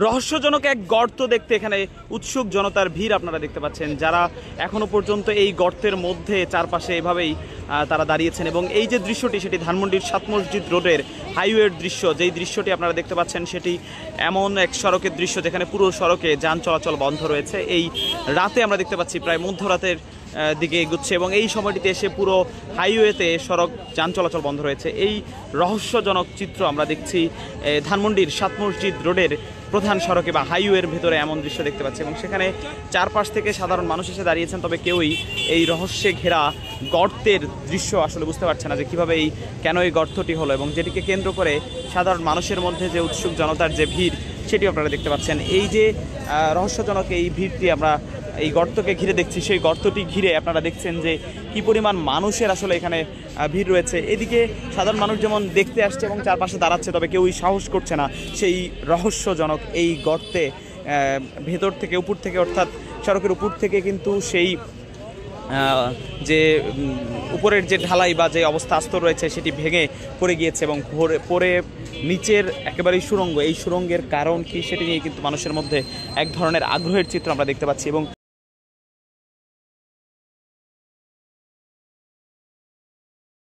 রহস্যজনক এক গর্ত দেখতে এখানে উৎসুক জনতার ভিড় আপনারা দেখতে পাচ্ছেন, যারা এখনো পর্যন্ত এই গর্তের মধ্যে চারপাশে এভাবেই তারা দাঁড়িয়েছেন। এবং এই যে দৃশ্যটি, সেটি ধানমন্ডির সাত মসজিদ রোডের হাইওয়ের দৃশ্য। যেই দৃশ্যটি আপনারা দেখতে পাচ্ছেন সেটি এমন এক সড়কের দৃশ্য যেখানে পুরো সড়কে যান চলাচল বন্ধ রয়েছে। এই রাতে আমরা দেখতে পাচ্ছি প্রায় মধ্যরাতের দিকে এগুচ্ছে এবং এই সময়টিতে এসে পুরো হাইওয়েতে সড়ক যান চলাচল বন্ধ রয়েছে। এই রহস্যজনক চিত্র আমরা দেখছি ধানমন্ডির সাত মসজিদ রোডের প্রধান সড়কে বা হাইওয়ের ভেতরে এমন দৃশ্য দেখতে পাচ্ছি এবং সেখানে চারপাশ থেকে সাধারণ মানুষ এসে দাঁড়িয়েছেন, তবে কেউই এই রহস্যে ঘেরা গর্তের দৃশ্য আসলে বুঝতে পারছে না যে কীভাবে কেন এই গর্তটি হলো, এবং যেটিকে কেন্দ্র করে সাধারণ মানুষের মধ্যে যে উৎসুক জনতার যে ভিড় সেটি আপনারা দেখতে পাচ্ছেন। এই যে রহস্যজনক এই ভিড়টি আমরা এই গর্তকে ঘিরে দেখছি, সেই গর্তটি ঘিরে আপনারা দেখছেন যে কী পরিমাণ মানুষের আসলে এখানে ভিড় রয়েছে। এদিকে সাধারণ মানুষ যেমন দেখতে আসছে এবং চারপাশে দাঁড়াচ্ছে, তবে কেউই সাহস করছে না সেই রহস্যজনক এই গর্তে ভেতর থেকে উপর থেকে, অর্থাৎ সড়কের উপর থেকে কিন্তু সেই যে উপরের যে ঢালাই বা যে অবস্থা আস্তর রয়েছে সেটি ভেঙে পড়ে গিয়েছে এবং পড়ে নিচের একেবারেই সুড়ঙ্গ, এই সুড়ঙ্গের কারণ কি সেটি নিয়ে কিন্তু মানুষের মধ্যে এক ধরনের আগ্রহের চিত্র আমরা দেখতে পাচ্ছি। এবং